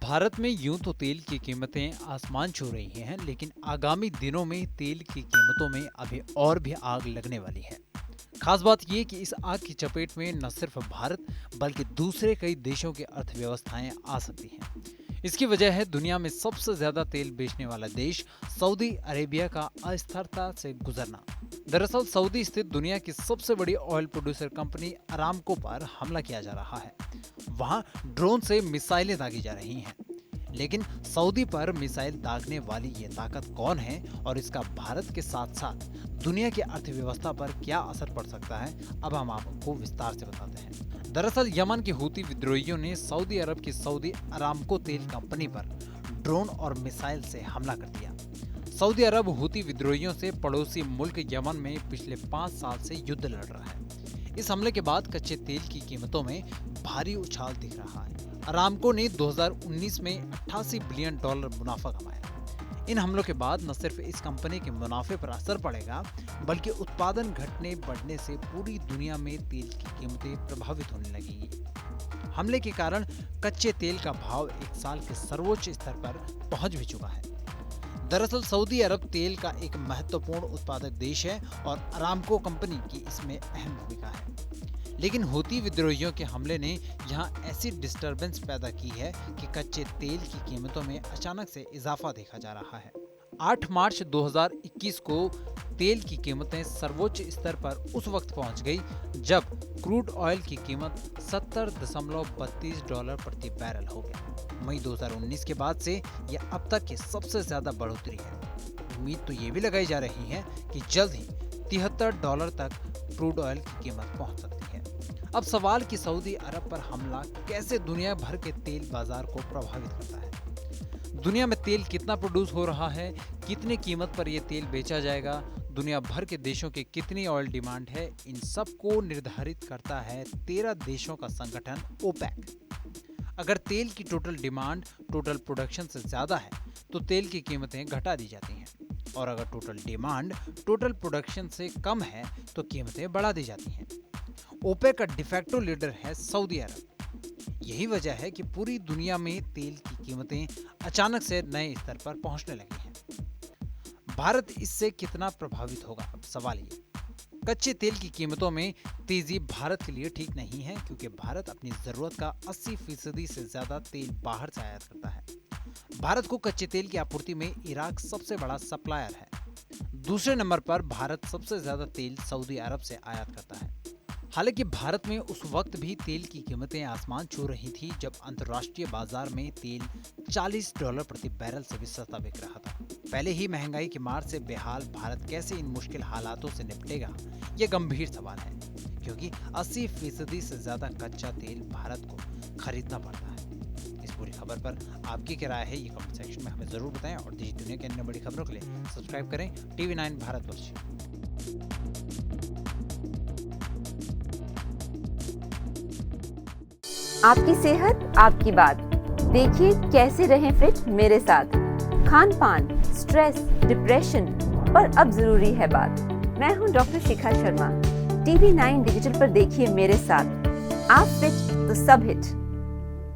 भारत में यूं तो तेल की कीमतें आसमान छू रही हैं, लेकिन आगामी दिनों में तेल की कीमतों में अभी और भी आग लगने वाली है। खास बात यह कि इस आग की चपेट में न सिर्फ भारत बल्कि दूसरे कई देशों की अर्थव्यवस्थाएं आ सकती हैं। इसकी वजह है दुनिया में सबसे ज्यादा तेल बेचने वाला देश सऊदी अरेबिया का अस्थिरता से गुजरना। दरअसल सऊदी स्थित दुनिया की सबसे बड़ी ऑयल प्रोड्यूसर कंपनी अरामको पर हमला किया जा रहा है। वहां ड्रोन से मिसाइलें दागी जा रही हैं। लेकिन सऊदी पर मिसाइल दागने वाली ये ताकत कौन है और इसका भारत के साथ साथ दुनिया की अर्थव्यवस्था पर क्या असर पड़ सकता है, अब हम आपको विस्तार से बताते हैं। दरअसल यमन के हूती विद्रोहियों ने सऊदी अरब की सऊदी अरामको तेल कंपनी पर ड्रोन और मिसाइल से हमला कर दिया। सऊदी अरब हूती विद्रोहियों से पड़ोसी मुल्क यमन में पिछले 5 साल से युद्ध लड़ रहा है। इस हमले के बाद कच्चे तेल की कीमतों में भारी उछाल दिख रहा है। अरामको ने 2019 में $88 बिलियन मुनाफा कमाया। इन हमलों के बाद न सिर्फ इस कंपनी के मुनाफे पर असर पड़ेगा, बल्कि उत्पादन घटने बढ़ने से पूरी दुनिया में तेल की कीमतें प्रभावित होने लगेंगी। हमले के कारण कच्चे तेल का भाव एक साल के सर्वोच्च स्तर पर पहुंच भी चुका है। दरअसल सऊदी अरब तेल का एक महत्वपूर्ण उत्पादक देश है और अरामको कंपनी की इसमें अहम भूमिका है। लेकिन हूती विद्रोहियों के हमले ने यहां ऐसी डिस्टरबेंस पैदा की है कि कच्चे तेल की कीमतों में अचानक से इजाफा देखा जा रहा है। 8 मार्च 2021 को तेल की कीमतें सर्वोच्च स्तर पर उस वक्त पहुंच गई जब क्रूड ऑयल की कीमत $70.32 प्रति बैरल हो गया। मई 2019 के बाद से यह अब तक की सबसे ज्यादा बढ़ोतरी है। उम्मीद तो ये भी लगाई जा रही है कि जल्द ही $73 तक क्रूड ऑयल की कीमत पहुंच सकती है। अब सवाल कि सऊदी अरब पर हमला कैसे दुनिया भर के तेल बाजार को प्रभावित करता है। दुनिया में तेल कितना प्रोड्यूस हो रहा है, कितनी कीमत पर यह तेल बेचा जाएगा, दुनिया भर के देशों की कितनी ऑयल डिमांड है, इन सब को निर्धारित करता है 13 देशों का संगठन ओपेक। अगर तेल की टोटल डिमांड टोटल प्रोडक्शन से ज्यादा है तो तेल की कीमतें घटा दी जाती हैं, और अगर टोटल डिमांड टोटल प्रोडक्शन से कम है तो कीमतें बढ़ा दी जाती हैं। ओपेक का डिफैक्टो लीडर है सऊदी अरब। यही वजह है कि पूरी दुनिया में तेल की कीमतें अचानक से नए स्तर पर पहुंचने लगी हैं। भारत इससे कितना प्रभावित होगा, अब सवाल ये। कच्चे तेल की कीमतों में तेजी भारत के लिए ठीक नहीं है, क्योंकि भारत अपनी जरूरत का 80% से ज्यादा तेल बाहर से आयात करता है। भारत को कच्चे तेल की आपूर्ति में इराक सबसे बड़ा सप्लायर है। दूसरे नंबर पर भारत सबसे ज्यादा तेल सऊदी अरब से आयात करता है। हालांकि भारत में उस वक्त भी तेल की कीमतें आसमान छू रही थी जब अंतर्राष्ट्रीय बाजार में तेल $40 प्रति बैरल से भी सस्ता बिक रहा था। पहले ही महंगाई की मार से बेहाल भारत कैसे इन मुश्किल हालातों से निपटेगा, ये गंभीर सवाल है, क्योंकि 80% से ज्यादा कच्चा तेल भारत को खरीदना पड़ता है। इस पूरी खबर पर आपकी क्या राय है, ये कमेंट सेक्शन में हमें जरूर बताएं और देश दुनिया की अन्य बड़ी खबरों के लिए सब्सक्राइब करें TV9 भारतवर्ष। आपकी सेहत आपकी बात। देखिए कैसे रहें फिट मेरे साथ। खान पान, स्ट्रेस, डिप्रेशन पर अब जरूरी है बात। मैं हूं doctor Shikha Sharma. TV9 digital पर देखिए मेरे साथ। आप फिट तो सब हिट।